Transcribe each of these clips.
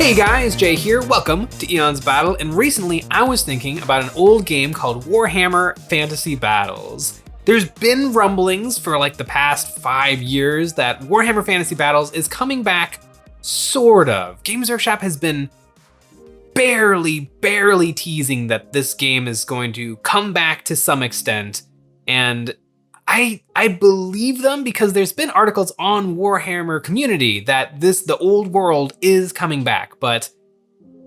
Hey guys, Jay here, welcome to Eon's Battle, and recently I was thinking about an old game called Warhammer Fantasy Battles. There's been rumblings for like the past 5 years that Warhammer Fantasy Battles is coming back, sort of. Games Workshop has been barely teasing that this game is going to come back to some extent, and I believe them because there's been articles on Warhammer community that the old world is coming back, but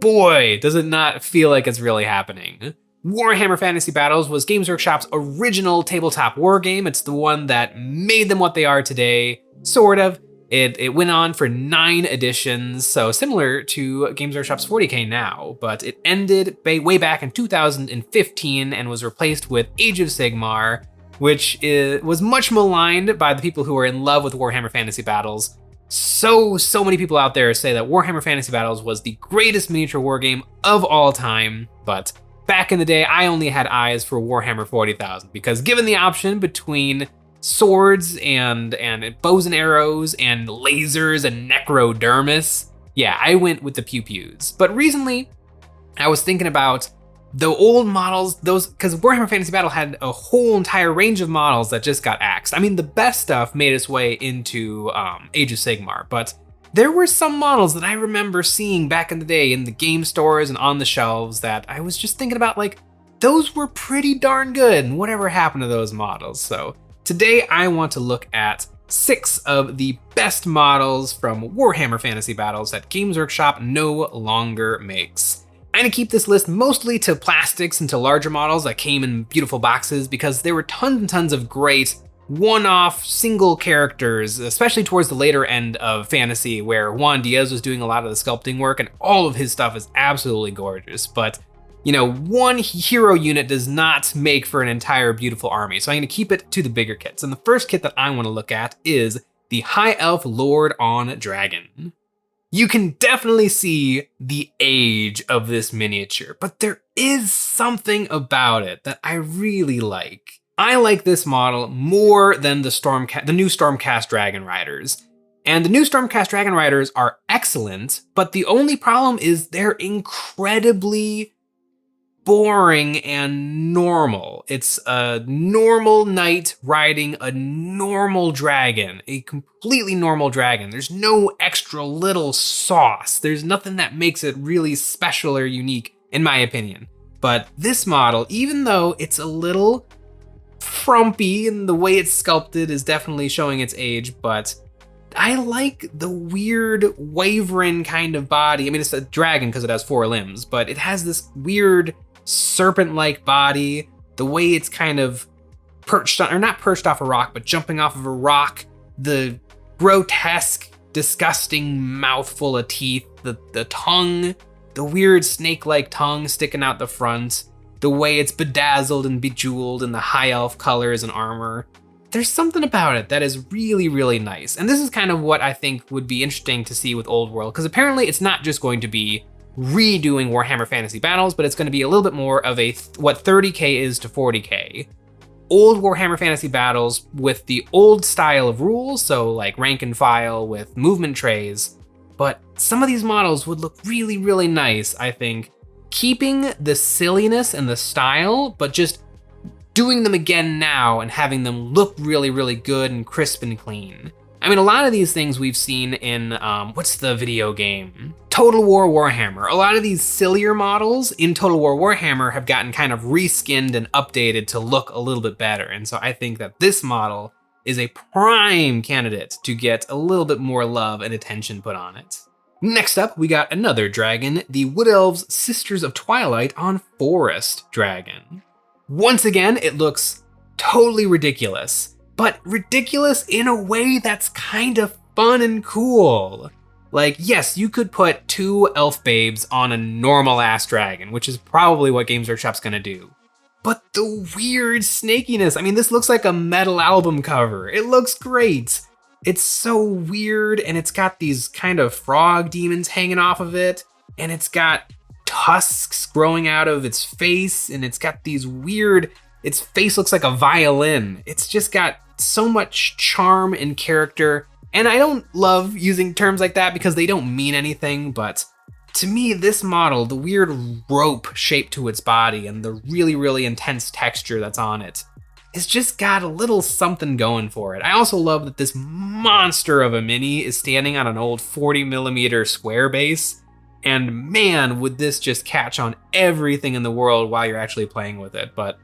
boy, does it not feel like it's really happening. Warhammer Fantasy Battles was Games Workshop's original tabletop war game. It's the one that made them what they are today, sort of. It went on for 9 editions, so similar to Games Workshop's 40K now, but it ended way back in 2015 and was replaced with Age of Sigmar, which was much maligned by the people who are in love with Warhammer Fantasy Battles. So many people out there say that Warhammer Fantasy Battles was the greatest miniature war game of all time, but back in the day, I only had eyes for Warhammer 40,000, because given the option between swords and bows and arrows and lasers and necrodermis, yeah, I went with the pew-pews. But recently, I was thinking about the old models, because Warhammer Fantasy Battle had a whole entire range of models that just got axed. I mean, the best stuff made its way into Age of Sigmar, but there were some models that I remember seeing back in the day in the game stores and on the shelves that I was just thinking about, like, those were pretty darn good, and whatever happened to those models? So today I want to look at 6 of the best models from Warhammer Fantasy Battles that Games Workshop no longer makes. I'm gonna keep this list mostly to plastics and to larger models that came in beautiful boxes, because there were tons and tons of great one-off single characters, especially towards the later end of Fantasy, where Juan Diaz was doing a lot of the sculpting work, and all of his stuff is absolutely gorgeous. But, you know, one hero unit does not make for an entire beautiful army, so I'm gonna keep it to the bigger kits. And the first kit that I wanna look at is the High Elf Lord on Dragon. You can definitely see the age of this miniature, but there is something about it that I really like. I like this model more than the new Stormcast Dragon Riders. And the new Stormcast Dragon Riders are excellent, but the only problem is they're incredibly boring and normal. It's a normal knight riding a normal dragon, a completely normal dragon. There's no extra little sauce. There's nothing that makes it really special or unique, in my opinion. But this model, even though it's a little frumpy and the way it's sculpted is definitely showing its age, but I like the weird wyvern kind of body. I mean, it's a dragon because it has 4 limbs, but it has this weird serpent-like body, the way it's kind of perched on, or not perched off a rock, but jumping off of a rock, the grotesque, disgusting mouthful of teeth, the tongue, the weird snake-like tongue sticking out the front, the way it's bedazzled and bejeweled in the high elf colors and armor. There's something about it that is really nice. And this is kind of what I think would be interesting to see with Old World, because apparently it's not just going to be redoing Warhammer Fantasy Battles, but it's going to be a little bit more of a what 30K is to 40K. Old Warhammer Fantasy Battles with the old style of rules, so like rank and file with movement trays, but some of these models would look really nice, I think, keeping the silliness and the style, but just doing them again now and having them look really good and crisp and clean. I mean, a lot of these things we've seen in, what's the video game? Total War Warhammer. A lot of these sillier models in Total War Warhammer have gotten kind of reskinned and updated to look a little bit better. And so I think that this model is a prime candidate to get a little bit more love and attention put on it. Next up, we got another dragon, the Wood Elves Sisters of Twilight on Forest Dragon. Once again, it looks totally ridiculous, but ridiculous in a way that's kind of fun and cool. Like, yes, you could put 2 elf babes on a normal ass dragon, which is probably what Games Workshop's gonna do. But the weird snakiness, I mean, this looks like a metal album cover. It looks great. It's so weird, and it's got these kind of frog demons hanging off of it, and it's got tusks growing out of its face, and it's got these weird, its face looks like a violin. It's just got so much charm and character. And I don't love using terms like that because they don't mean anything, but to me, this model, the weird rope shape to its body and the really, really intense texture that's on it, it's just got a little something going for it. I also love that this monster of a mini is standing on an old 40mm square base. And man, would this just catch on everything in the world while you're actually playing with it. But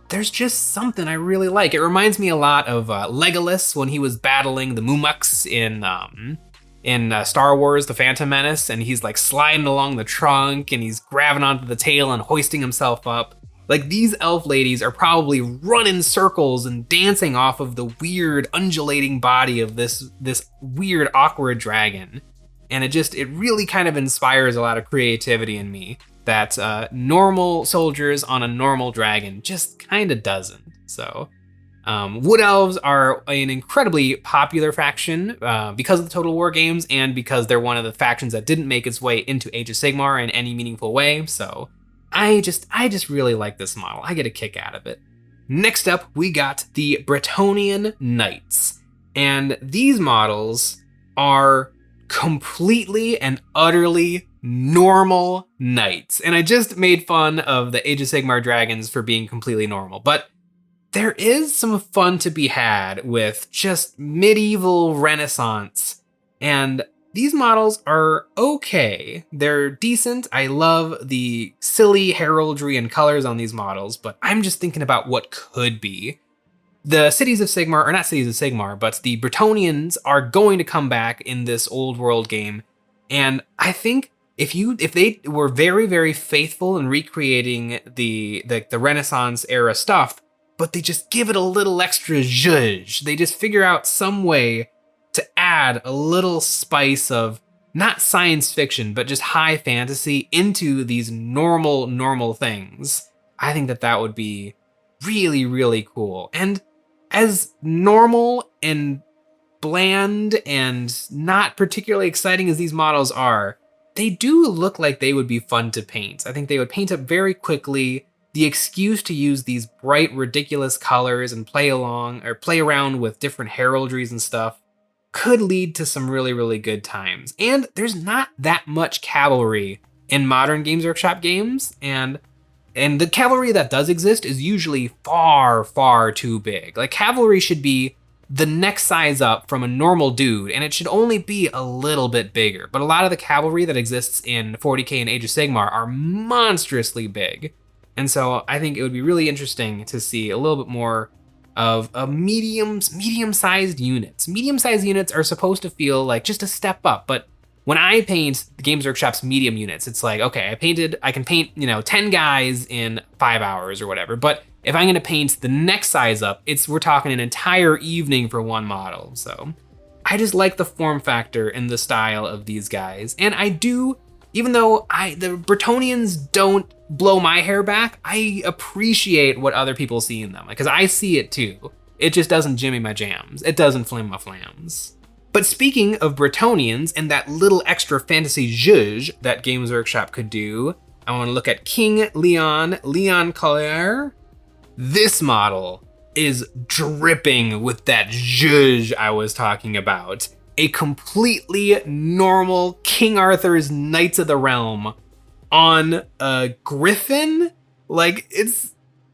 there's just something I really like. It reminds me a lot of Legolas when he was battling the Mumuks in Star Wars, The Phantom Menace, and he's like sliding along the trunk and he's grabbing onto the tail and hoisting himself up. Like, these elf ladies are probably running circles and dancing off of the weird undulating body of this weird awkward dragon. And it really kind of inspires a lot of creativity in me that normal soldiers on a normal dragon just kind of doesn't. So Wood Elves are an incredibly popular faction because of the Total War games and because they're one of the factions that didn't make its way into Age of Sigmar in any meaningful way. So I just really like this model. I get a kick out of it. Next up, we got the Bretonnian Knights. And these models are completely and utterly normal knights. And I just made fun of the Age of Sigmar dragons for being completely normal, but there is some fun to be had with just medieval Renaissance. And these models are okay. They're decent. I love the silly heraldry and colors on these models, but I'm just thinking about what could be. The Cities of Sigmar, or not Cities of Sigmar, but the Bretonnians are going to come back in this old world game. And I think if they were very, very faithful in recreating the Renaissance era stuff, but they just give it a little extra zhuzh. They just figure out some way to add a little spice of not science fiction, but just high fantasy into these normal things. I think that would be really, really cool. And as normal and bland and not particularly exciting as these models are, they do look like they would be fun to paint. I think they would paint up very quickly. The excuse to use these bright, ridiculous colors and play around with different heraldries and stuff could lead to some really, really good times. And there's not that much cavalry in modern Games Workshop games, and the cavalry that does exist is usually far, far too big. Like, cavalry should be the next size up from a normal dude, and it should only be a little bit bigger. But a lot of the cavalry that exists in 40k and Age of Sigmar are monstrously big. And so I think it would be really interesting to see a little bit more of a medium-sized units. Medium-sized units are supposed to feel like just a step up, but when I paint the Games Workshop's medium units, it's like, okay, I can paint, 10 guys in 5 hours or whatever. But if I'm gonna paint the next size up, we're talking an entire evening for one model. So I just like the form factor and the style of these guys. And I do, even though the Bretonnians don't blow my hair back, I appreciate what other people see in them, because I see it too. It just doesn't jimmy my jams. It doesn't flim my flams. But speaking of Bretonnians and that little extra fantasy zhuzh that Games Workshop could do, I want to look at King Leon Collier. This model is dripping with that zhuzh I was talking about. A completely normal King Arthur's Knights of the Realm on a griffin. Like,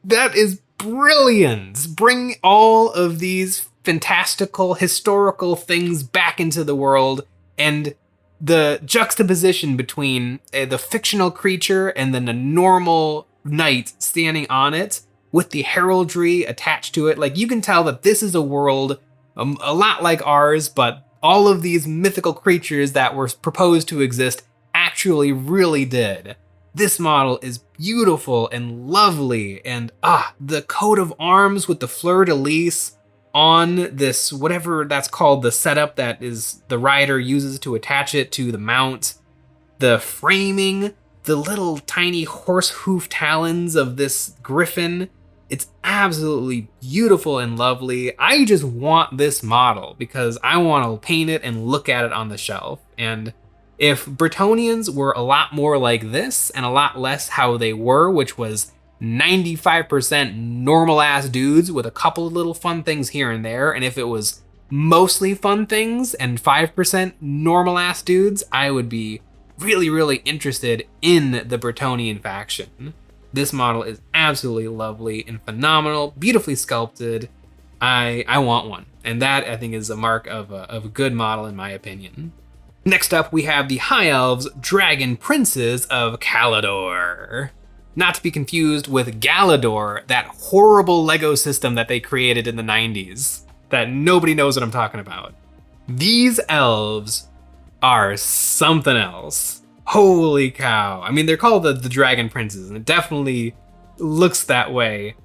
that is brilliant. Bring all of these fantastical historical things back into the world, and the juxtaposition between the fictional creature and then a normal knight standing on it with the heraldry attached to it. Like, you can tell that this is a world a lot like ours, but all of these mythical creatures that were proposed to exist actually really did. This model is beautiful and lovely, and the coat of arms with the fleur-de-lis on this, whatever that's called, the setup that is the rider uses to attach it to the mount, the framing, the little tiny horse hoof talons of this griffin. It's absolutely beautiful and lovely. I just want this model because I want to paint it and look at it on the shelf. And if Bretonnians were a lot more like this and a lot less how they were, which was 95% normal ass dudes with a couple of little fun things here and there, and if it was mostly fun things and 5% normal ass dudes, I would be really, really interested in the Bretonnian faction. This model is absolutely lovely and phenomenal, beautifully sculpted. I want one, and that I think is a mark of a good model in my opinion. Next up, we have the High Elves Dragon Princes of Caledor. Not to be confused with Galador, that horrible Lego system that they created in the 90s, that nobody knows what I'm talking about. These elves are something else. Holy cow. I mean, they're called the Dragon Princes, and it definitely looks that way.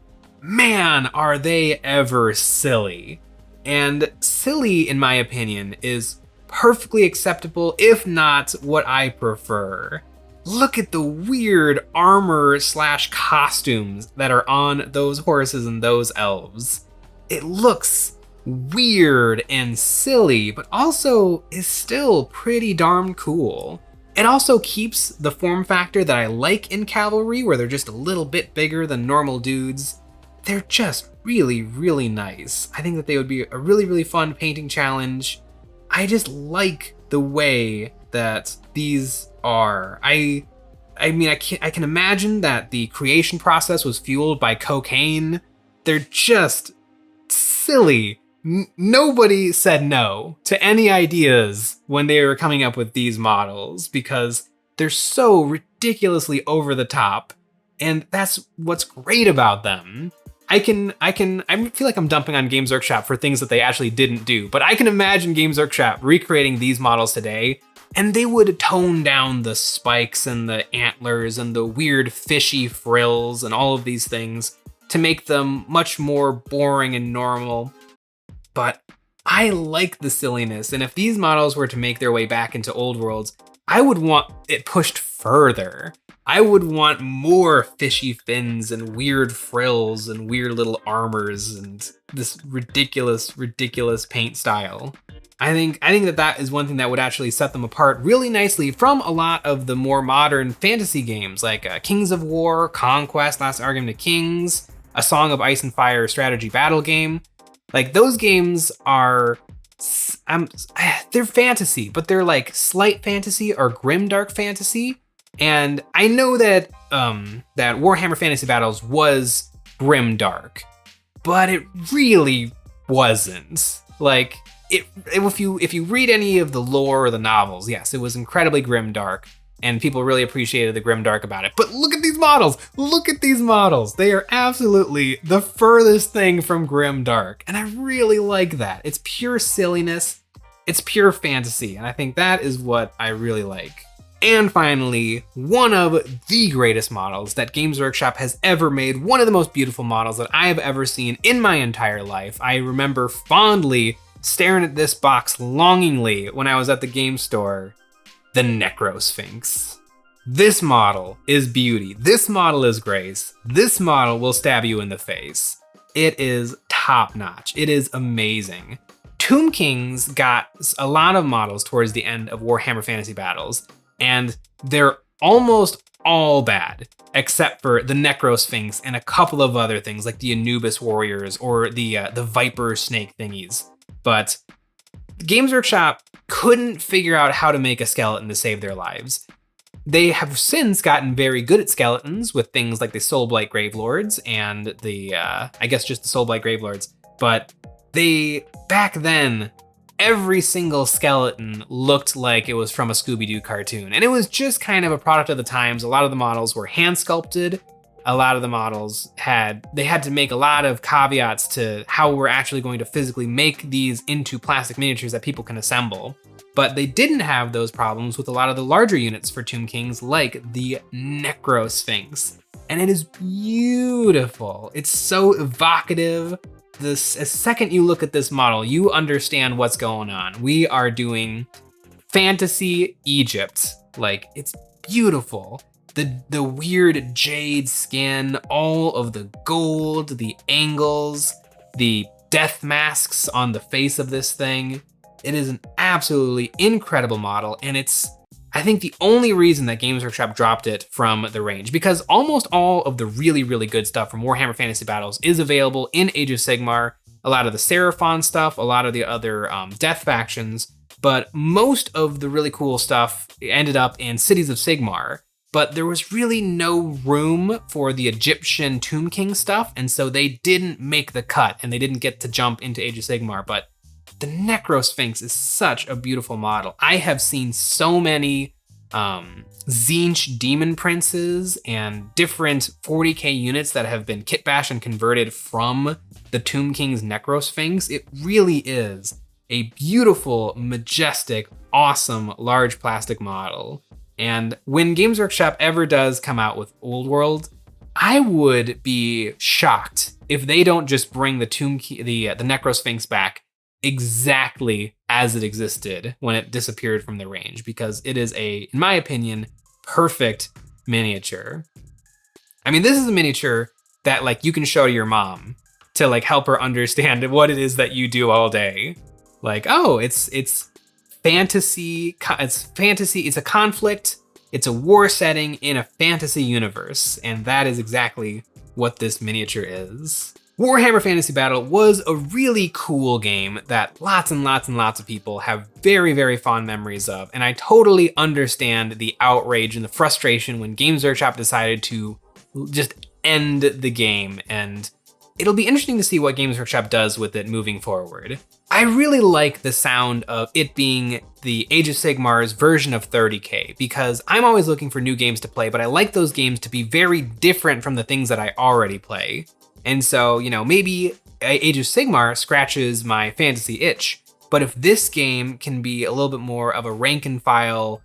Man, are they ever silly. And silly, in my opinion, is perfectly acceptable, if not what I prefer. Look at the weird armor / costumes that are on those horses and those elves. It looks weird and silly, but also is still pretty darn cool. It also keeps the form factor that I like in cavalry, where they're just a little bit bigger than normal dudes. They're just really, really nice. I think that they would be a really, really fun painting challenge. I just like the way that these are. I mean, I can imagine that the creation process was fueled by cocaine. They're just silly. Nobody said no to any ideas when they were coming up with these models because they're so ridiculously over the top, and that's what's great about them. I feel like I'm dumping on Games Workshop for things that they actually didn't do, but I can imagine Games Workshop recreating these models today, and they would tone down the spikes and the antlers and the weird fishy frills and all of these things to make them much more boring and normal. But I like the silliness, and if these models were to make their way back into Old Worlds, I would want it pushed further. I would want more fishy fins and weird frills and weird little armors and this ridiculous, ridiculous paint style. I think that is one thing that would actually set them apart really nicely from a lot of the more modern fantasy games like Kings of War, Conquest, Last Argument of Kings, A Song of Ice and Fire strategy battle game. Like, those games are, they're fantasy, but they're like slight fantasy or grimdark fantasy. And I know that that Warhammer Fantasy Battles was grimdark, but it really wasn't. Like, if you read any of the lore or the novels, yes, it was incredibly grimdark, and people really appreciated the grimdark about it. But look at these models! Look at these models! They are absolutely the furthest thing from grimdark, and I really like that. It's pure silliness, it's pure fantasy, and I think that is what I really like. And finally, one of the greatest models that Games Workshop has ever made, one of the most beautiful models that I have ever seen in my entire life. I remember fondly staring at this box longingly when I was at the game store. The Necrosphinx. This model is beauty. This model is grace. This model will stab you in the face. It is top notch. It is amazing. Tomb Kings got a lot of models towards the end of Warhammer Fantasy Battles, and they're almost all bad, except for the Necrosphinx and a couple of other things like the Anubis Warriors or the Viper Snake thingies. But Games Workshop couldn't figure out how to make a skeleton to save their lives. They have since gotten very good at skeletons with things like the Soulblight Gravelords and the, I guess just the Soulblight Gravelords. But back then, every single skeleton looked like it was from a Scooby-Doo cartoon. And it was just kind of a product of the times. A lot of the models were hand sculpted. A lot of the models had to make a lot of caveats to how we're actually going to physically make these into plastic miniatures that people can assemble. But they didn't have those problems with a lot of the larger units for Tomb Kings, like the Necrosphinx. And it is beautiful. It's so evocative. A second you look at this model, you understand what's going on. We are doing fantasy Egypt. Like, it's beautiful. The weird jade skin, all of the gold, the angles, the death masks on the face of this thing. It is an absolutely incredible model, and it's, I think, the only reason that Games Workshop dropped it from the range, because almost all of the really, really good stuff from Warhammer Fantasy Battles is available in Age of Sigmar. A lot of the Seraphon stuff, a lot of the other Death factions, but most of the really cool stuff ended up in Cities of Sigmar. But there was really no room for the Egyptian Tomb King stuff, and so they didn't make the cut, and they didn't get to jump into Age of Sigmar. But the Necrosphinx is such a beautiful model. I have seen so many Tzeentch Demon Princes and different 40k units that have been kitbashed and converted from the Tomb King's Necrosphinx. It really is a beautiful, majestic, awesome, large plastic model. And when Games Workshop ever does come out with Old World, I would be shocked if they don't just bring the Necrosphinx back exactly as it existed when it disappeared from the range, because it is in my opinion, perfect miniature. I mean, this is a miniature that like you can show to your mom to like help her understand what it is that you do all day. Like, oh, it's fantasy, it's a conflict, it's a war setting in a fantasy universe, and that is exactly what this miniature is. Warhammer Fantasy Battle was a really cool game that lots and lots and lots of people have very, very fond memories of, and I totally understand the outrage and the frustration when Games Workshop decided to just end the game, and it'll be interesting to see what Games Workshop does with it moving forward. I really like the sound of it being the Age of Sigmar's version of 30K, because I'm always looking for new games to play, but I like those games to be very different from the things that I already play. And so, you know, maybe Age of Sigmar scratches my fantasy itch, but if this game can be a little bit more of a rank and file,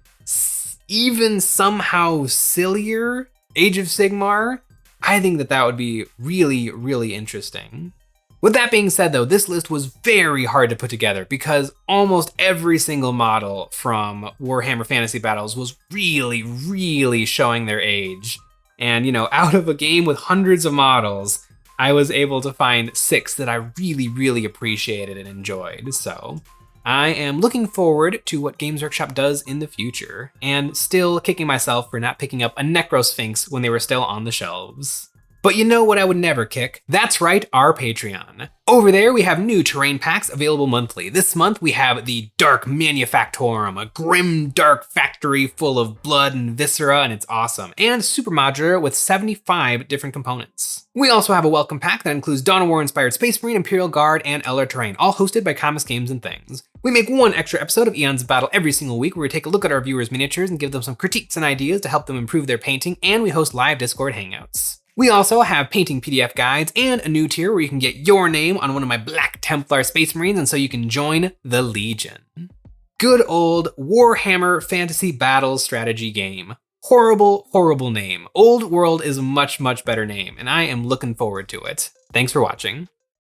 even somehow sillier Age of Sigmar, I think that would be really, really interesting. With that being said though, this list was very hard to put together because almost every single model from Warhammer Fantasy Battles was really, really showing their age. And, you know, out of a game with hundreds of models, I was able to find 6 that I really, really appreciated and enjoyed. So I am looking forward to what Games Workshop does in the future, and still kicking myself for not picking up a Necrosphinx when they were still on the shelves. But you know what I would never kick? That's right, our Patreon. Over there, we have new terrain packs available monthly. This month, we have the Dark Manufactorum, a grim, dark factory full of blood and viscera, and it's awesome. And super modular with 75 different components. We also have a welcome pack that includes Dawn of War-inspired Space Marine, Imperial Guard, and Elder Terrain, all hosted by Comics, Games, and Things. We make one extra episode of Eons of Battle every single week where we take a look at our viewers' miniatures and give them some critiques and ideas to help them improve their painting, and we host live Discord hangouts. We also have painting PDF guides and a new tier where you can get your name on one of my Black Templar Space Marines, and so you can join the Legion. Good old Warhammer Fantasy Battles strategy game. Horrible, horrible name. Old World is a much, much better name, and I am looking forward to it. Thanks for watching.